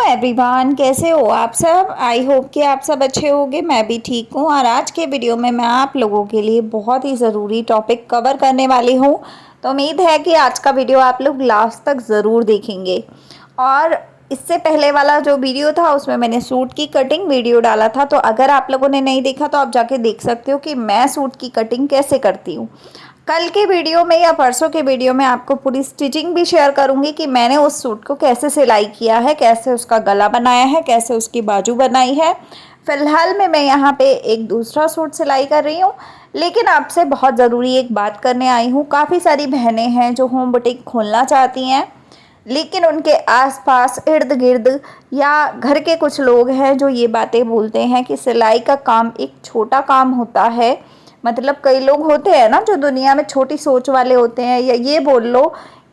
Everyone, कैसे हो आप सब। आई होप कि आप सब अच्छे होंगे। मैं भी ठीक हूँ और आज के वीडियो में मैं आप लोगों के लिए बहुत ही ज़रूरी टॉपिक कवर करने वाली हूँ। तो उम्मीद है कि आज का वीडियो आप लोग लास्ट तक ज़रूर देखेंगे। और इससे पहले वाला जो वीडियो था उसमें मैंने सूट की कटिंग वीडियो डाला था, तो अगर आप लोगों ने नहीं देखा तो आप जाके देख सकते हो कि मैं सूट की कटिंग कैसे करती हूँ। कल के वीडियो में या परसों के वीडियो में आपको पूरी स्टिचिंग भी शेयर करूंगी कि मैंने उस सूट को कैसे सिलाई किया है, कैसे उसका गला बनाया है, कैसे उसकी बाजू बनाई है। फ़िलहाल में मैं यहाँ पे एक दूसरा सूट सिलाई कर रही हूँ, लेकिन आपसे बहुत ज़रूरी एक बात करने आई हूँ। काफ़ी सारी बहनें हैं जो होम बुटीक खोलना चाहती हैं, लेकिन उनके आसपास इर्द गिर्द या घर के कुछ लोग हैं जो ये बातें बोलते हैं कि सिलाई का काम एक छोटा काम होता है। मतलब कई लोग होते हैं ना जो दुनिया में छोटी सोच वाले होते हैं, या ये बोल लो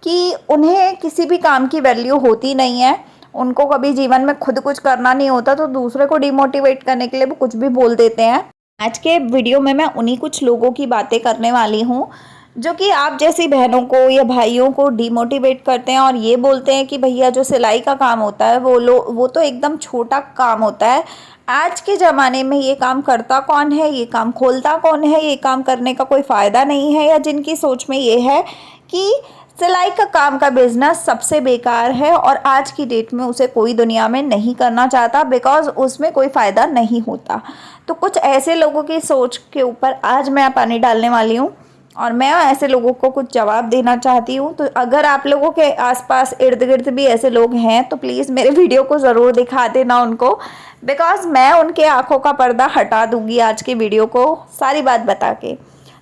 कि उन्हें किसी भी काम की वैल्यू होती नहीं है, उनको कभी जीवन में खुद कुछ करना नहीं होता, तो दूसरे को डिमोटिवेट करने के लिए वो कुछ भी बोल देते हैं। आज के वीडियो में मैं उन्हीं कुछ लोगों की बातें करने वाली हूँ जो कि आप जैसी बहनों को या भाइयों को डिमोटिवेट करते हैं और ये बोलते हैं कि भैया जो सिलाई का काम होता है वो तो एकदम छोटा काम होता है। आज के ज़माने में ये काम करता कौन है, ये काम खोलता कौन है, ये काम करने का कोई फ़ायदा नहीं है। या जिनकी सोच में ये है कि सिलाई का काम का बिज़नेस सबसे बेकार है और आज की डेट में उसे कोई दुनिया में नहीं करना चाहता, बिकॉज़ उसमें कोई फ़ायदा नहीं होता। तो कुछ ऐसे लोगों की सोच के ऊपर आज मैं पानी डालने वाली हूँ और मैं ऐसे लोगों को कुछ जवाब देना चाहती हूँ। तो अगर आप लोगों के आसपास इर्द गिर्द भी ऐसे लोग हैं तो प्लीज़ मेरे वीडियो को ज़रूर दिखा देना उनको, बिकॉज़ मैं उनके आंखों का पर्दा हटा दूँगी आज के वीडियो को सारी बात बता के।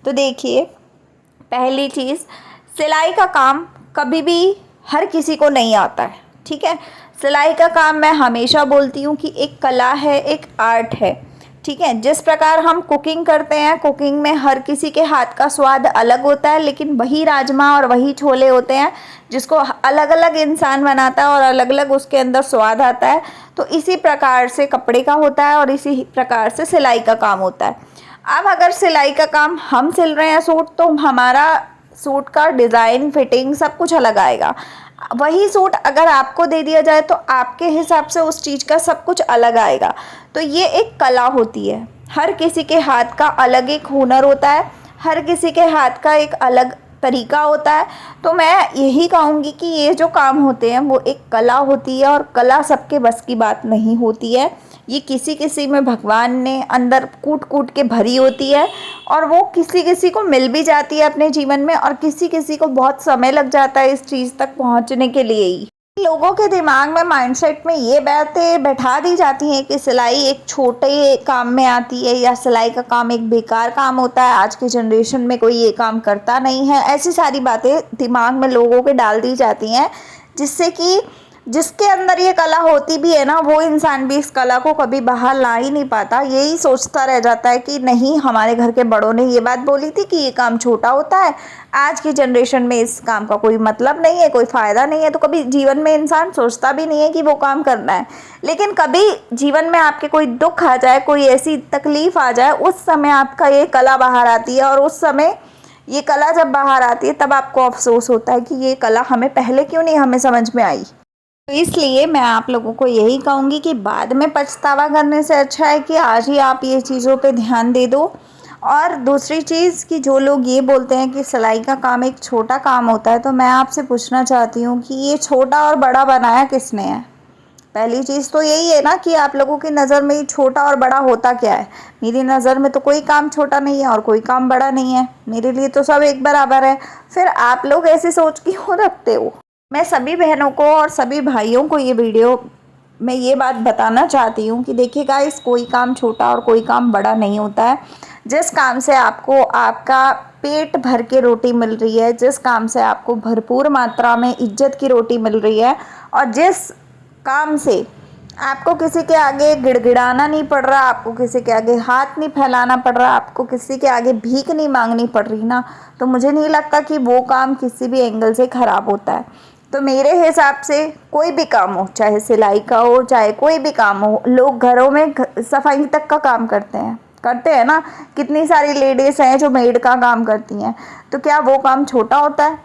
तो देखिए, पहली चीज़, सिलाई का काम कभी भी हर किसी को नहीं आता है, ठीक है। सिलाई का काम मैं हमेशा बोलती हूँ कि एक कला है, एक आर्ट है, ठीक है। जिस प्रकार हम कुकिंग करते हैं, कुकिंग में हर किसी के हाथ का स्वाद अलग होता है, लेकिन वही राजमा और वही छोले होते हैं जिसको अलग अलग इंसान बनाता है और अलग अलग उसके अंदर स्वाद आता है। तो इसी प्रकार से कपड़े का होता है और इसी प्रकार से सिलाई का काम होता है। अब अगर सिलाई का काम हम सिल रहे हैं सूट, तो हमारा सूट का डिज़ाइन, फिटिंग सब कुछ अलग आएगा। वही सूट अगर आपको दे दिया जाए तो आपके हिसाब से उस चीज़ का सब कुछ अलग आएगा। तो ये एक कला होती है। हर किसी के हाथ का अलग एक हुनर होता है, हर किसी के हाथ का एक अलग तरीका होता है। तो मैं यही कहूँगी कि ये जो काम होते हैं वो एक कला होती है, और कला सबके बस की बात नहीं होती है। ये किसी किसी में भगवान ने अंदर कूट कूट के भरी होती है, और वो किसी किसी को मिल भी जाती है अपने जीवन में, और किसी किसी को बहुत समय लग जाता है इस चीज़ तक पहुंचने के लिए ही। लोगों के दिमाग में, माइंडसेट में ये बातें बैठा दी जाती हैं कि सिलाई एक छोटे काम में आती है, या सिलाई का काम एक बेकार काम होता है, आज की जनरेशन में कोई ये काम करता नहीं है। ऐसी सारी बातें दिमाग में लोगों के डाल दी जाती हैं, जिससे कि जिसके अंदर ये कला होती भी है ना, वो इंसान भी इस कला को कभी बाहर ला ही नहीं पाता। यही सोचता रह जाता है कि नहीं, हमारे घर के बड़ों ने ये बात बोली थी कि ये काम छोटा होता है, आज की जनरेशन में इस काम का कोई मतलब नहीं है, कोई फ़ायदा नहीं है। तो कभी जीवन में इंसान सोचता भी नहीं है कि वो काम करना है। लेकिन कभी जीवन में आपके कोई दुख आ जाए, कोई ऐसी तकलीफ़ आ जाए, उस समय आपका ये कला बाहर आती है, और उस समय ये कला जब बाहर आती है तब आपको अफसोस होता है कि ये कला हमें पहले क्यों नहीं हमें समझ में आई। तो इसलिए मैं आप लोगों को यही कहूँगी कि बाद में पछतावा करने से अच्छा है कि आज ही आप ये चीज़ों पे ध्यान दे दो। और दूसरी चीज़ कि जो लोग ये बोलते हैं कि सिलाई का काम एक छोटा काम होता है, तो मैं आपसे पूछना चाहती हूँ कि ये छोटा और बड़ा बनाया किसने है। पहली चीज़ तो यही है ना कि आप लोगों की नज़र में ये छोटा और बड़ा होता क्या है। मेरी नज़र में तो कोई काम छोटा नहीं है और कोई काम बड़ा नहीं है, मेरे लिए तो सब एक बराबर है। फिर आप लोग ऐसी सोच क्यों रखते हो। मैं सभी बहनों को और सभी भाइयों को ये वीडियो में ये बात बताना चाहती हूँ कि देखिए गाइस, कोई काम छोटा और कोई काम बड़ा नहीं होता है। जिस काम से आपको आपका पेट भर के रोटी मिल रही है, जिस काम से आपको भरपूर मात्रा में इज्जत की रोटी मिल रही है, और जिस काम से आपको किसी के आगे गिड़गिड़ाना नहीं पड़ रहा, आपको किसी के आगे हाथ नहीं फैलाना पड़ रहा, आपको किसी के आगे भीख नहीं मांगनी पड़ रही ना, तो मुझे नहीं लगता कि वो काम किसी भी एंगल से ख़राब होता है। तो मेरे हिसाब से कोई भी काम हो, चाहे सिलाई का हो, चाहे कोई भी काम हो, लोग घरों में सफाई तक का काम करते हैं ना। कितनी सारी लेडीज़ हैं जो मेड का काम करती हैं, तो क्या वो काम छोटा होता है?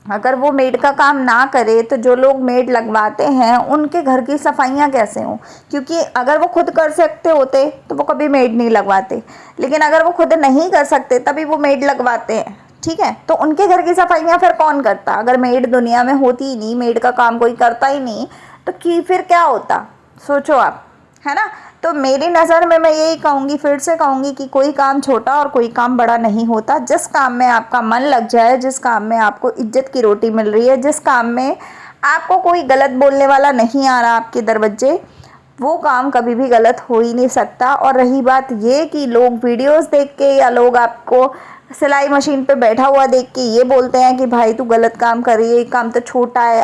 अगर वो मेड का काम ना करे तो जो लोग मेड लगवाते हैं उनके घर की सफाइयाँ कैसे हों? क्योंकि अगर वो खुद कर सकते होते तो वो कभी मेड नहीं लगवाते, लेकिन अगर वो खुद नहीं कर सकते तभी वो मेड लगवाते हैं। ठीक है, तो उनके घर की सफाइयाँ फिर कौन करता? अगर मेड दुनिया में होती ही नहीं, मेड का काम कोई करता ही नहीं, तो कि फिर क्या होता? सोचो आप, है ना। तो मेरी नज़र में मैं यही कहूँगी, फिर से कहूँगी कि कोई काम छोटा और कोई काम बड़ा नहीं होता। जिस काम में आपका मन लग जाए, जिस काम में आपको इज्जत की रोटी मिल रही है, जिस काम में आपको कोई गलत बोलने वाला नहीं आ रहा आपके दरवाजे, वो काम कभी भी गलत हो ही नहीं सकता। और रही बात ये कि लोग वीडियोस देख के या लोग आपको सिलाई मशीन पे बैठा हुआ देख के ये बोलते हैं कि भाई तू गलत काम कर रही है, ये काम तो छोटा है,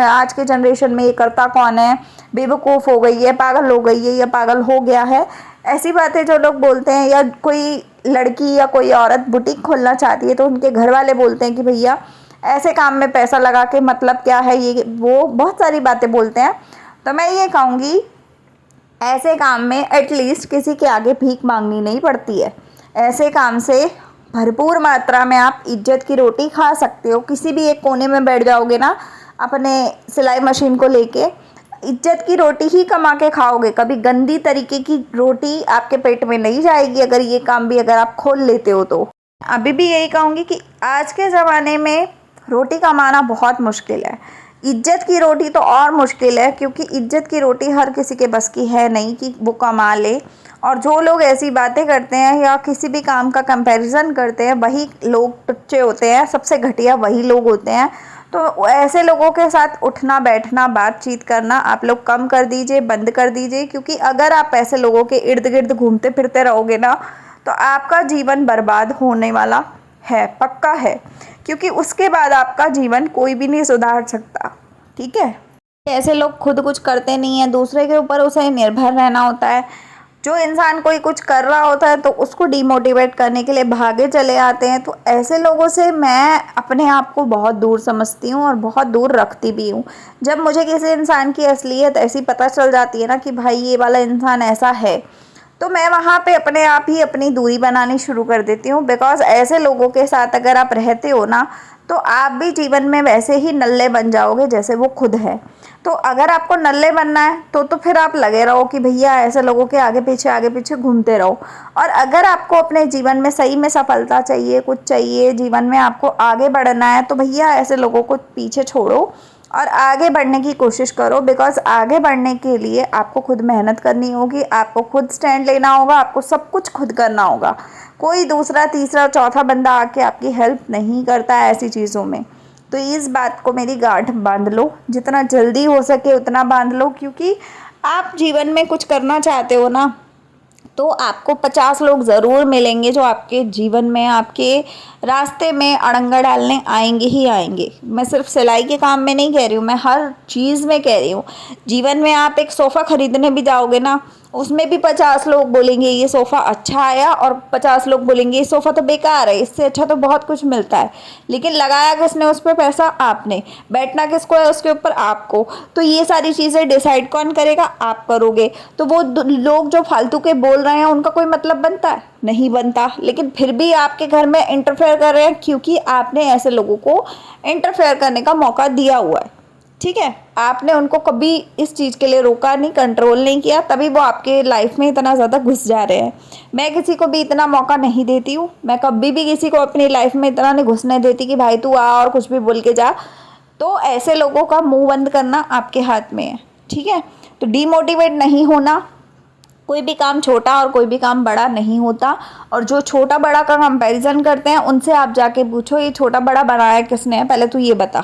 आज के जनरेशन में ये करता कौन है, बेवकूफ़ हो गई है, पागल हो गई है या पागल हो गया है, ऐसी बातें जो लोग बोलते हैं। या कोई लड़की या कोई औरत बुटीक खोलना चाहती है तो उनके घर वाले बोलते हैं कि भैया ऐसे काम में पैसा लगा के मतलब क्या है, ये वो बहुत सारी बातें बोलते हैं। तो मैं ये कहूँगी, ऐसे काम में एटलीस्ट किसी के आगे भीख मांगनी नहीं पड़ती है। ऐसे काम से भरपूर मात्रा में आप इज्जत की रोटी खा सकते हो। किसी भी एक कोने में बैठ जाओगे ना अपने सिलाई मशीन को लेके, इज्जत की रोटी ही कमा के खाओगे। कभी गंदी तरीके की रोटी आपके पेट में नहीं जाएगी अगर ये काम भी अगर आप खोल लेते हो तो। अभी भी यही कहूँगी कि आज के ज़माने में रोटी कमाना बहुत मुश्किल है, इज्जत की रोटी तो और मुश्किल है, क्योंकि इज्जत की रोटी हर किसी के बस की है नहीं कि वो कमा ले। और जो लोग ऐसी बातें करते हैं या किसी भी काम का कंपैरिजन करते हैं, वही लोग टुच्चे होते हैं, सबसे घटिया वही लोग होते हैं। तो ऐसे लोगों के साथ उठना बैठना बातचीत करना आप लोग कम कर दीजिए, बंद कर दीजिए। क्योंकि अगर आप ऐसे लोगों के इर्द गिर्द घूमते फिरते रहोगे ना तो आपका जीवन बर्बाद होने वाला है, पक्का है। क्योंकि उसके बाद आपका जीवन कोई भी नहीं सुधार सकता। ठीक है, ऐसे लोग खुद कुछ करते नहीं हैं, दूसरे के ऊपर उसे निर्भर रहना होता है। जो इंसान कोई कुछ कर रहा होता है तो उसको डिमोटिवेट करने के लिए भागे चले आते हैं। तो ऐसे लोगों से मैं अपने आप को बहुत दूर समझती हूँ और बहुत दूर रखती भी हूँ। जब मुझे किसी इंसान की असलियत ऐसी पता चल जाती है ना कि भाई ये वाला इंसान ऐसा है, तो मैं वहाँ पे अपने आप ही अपनी दूरी बनानी शुरू कर देती हूँ। बिकॉज़ ऐसे लोगों के साथ अगर आप रहते हो ना तो आप भी जीवन में वैसे ही नल्ले बन जाओगे जैसे वो खुद है। तो अगर आपको नल्ले बनना है तो फिर आप लगे रहो कि भैया ऐसे लोगों के आगे पीछे घूमते रहो। और अगर आपको अपने जीवन में सही में सफलता चाहिए, कुछ चाहिए, जीवन में आपको आगे बढ़ना है, तो भैया ऐसे लोगों को पीछे छोड़ो और आगे बढ़ने की कोशिश करो। बिकॉज़ आगे बढ़ने के लिए आपको खुद मेहनत करनी होगी, आपको खुद स्टैंड लेना होगा, आपको सब कुछ खुद करना होगा। कोई दूसरा तीसरा चौथा बंदा आके आपकी हेल्प नहीं करता है ऐसी चीज़ों में। तो इस बात को मेरी गांठ बांध लो, जितना जल्दी हो सके उतना बांध लो। क्योंकि आप जीवन में कुछ करना चाहते हो ना तो आपको 50 लोग ज़रूर मिलेंगे जो आपके जीवन में, आपके रास्ते में अड़ंगा डालने आएंगे ही आएंगे। मैं सिर्फ सिलाई के काम में नहीं कह रही हूँ, मैं हर चीज़ में कह रही हूँ। जीवन में आप एक सोफ़ा ख़रीदने भी जाओगे ना, उसमें भी 50 लोग बोलेंगे ये सोफ़ा अच्छा आया और 50 लोग बोलेंगे ये सोफ़ा तो बेकार है, इससे अच्छा तो बहुत कुछ मिलता है। लेकिन लगाया किसने उस पर पैसा? आपने। बैठना किसको है उसके ऊपर? आपको। तो ये सारी चीज़ें डिसाइड कौन करेगा? आप करोगे। तो वो लोग जो फालतू के बोल रहे हैं उनका कोई मतलब बनता है? नहीं बनता। लेकिन फिर भी आपके घर में इंटरफेयर कर रहे हैं क्योंकि आपने ऐसे लोगों को इंटरफेयर करने का मौका दिया हुआ है। ठीक है, आपने उनको कभी इस चीज़ के लिए रोका नहीं, कंट्रोल नहीं किया, तभी वो आपके लाइफ में इतना ज़्यादा घुस जा रहे हैं। मैं किसी को भी इतना मौका नहीं देती हूँ, मैं कभी भी किसी को अपनी लाइफ में इतना नहीं घुसने देती कि भाई तू आ और कुछ भी बोल के जा। तो ऐसे लोगों का मुंह बंद करना आपके हाथ में है। ठीक है, तो डीमोटिवेट नहीं होना। कोई भी काम छोटा और कोई भी काम बड़ा नहीं होता। और जो छोटा बड़ा का कंपैरिजन करते हैं उनसे आप जाके पूछो ये छोटा बड़ा बनाया किसने है, पहले तू ये बता।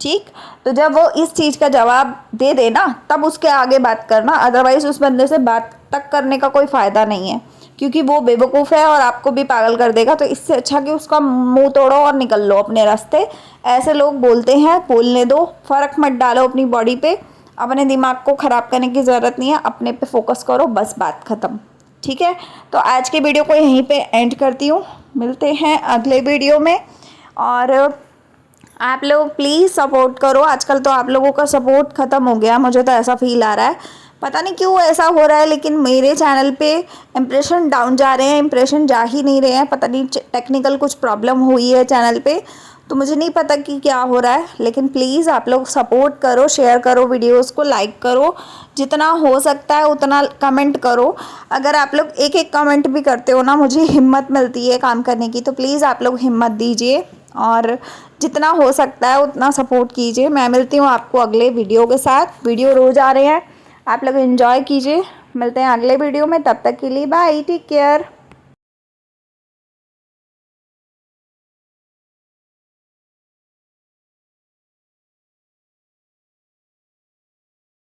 ठीक, तो जब वो इस चीज़ का जवाब दे देना तब उसके आगे बात करना, अदरवाइज़ उस बंदे से बात तक करने का कोई फ़ायदा नहीं है। क्योंकि वो बेवकूफ़ है और आपको भी पागल कर देगा। तो इससे अच्छा कि उसका मुंह तोड़ो और निकल लो अपने रास्ते। ऐसे लोग बोलते हैं, बोलने दो, फ़र्क मत डालो अपनी बॉडी पे, अपने दिमाग को ख़राब करने की ज़रूरत नहीं है, अपने पे फोकस करो, बस बात ख़त्म। ठीक है, तो आज के वीडियो को यहीं पे एंड करती हूँ, मिलते हैं अगले वीडियो में। और आप लोग प्लीज़ सपोर्ट करो। आजकल तो आप लोगों का सपोर्ट ख़त्म हो गया, मुझे तो ऐसा फील आ रहा है। पता नहीं क्यों ऐसा हो रहा है, लेकिन मेरे चैनल पे इंप्रेशन डाउन जा रहे हैं, इंप्रेशन जा ही नहीं रहे हैं। पता नहीं टेक्निकल कुछ प्रॉब्लम हुई है चैनल पे। तो मुझे नहीं पता कि क्या हो रहा है, लेकिन प्लीज़ आप लोग सपोर्ट करो, शेयर करो वीडियोस को, लाइक करो, जितना हो सकता है उतना कमेंट करो। अगर आप लोग एक एक कमेंट भी करते हो ना, मुझे हिम्मत मिलती है काम करने की। तो प्लीज़ आप लोग हिम्मत दीजिए और जितना हो सकता है उतना सपोर्ट कीजिए। मैं मिलती हूँ आपको अगले वीडियो के साथ। वीडियो रोज़ आ रहे हैं, आप लोग एंजॉय कीजिए। मिलते हैं अगले वीडियो में, तब तक के लिए बाय, टेक केयर।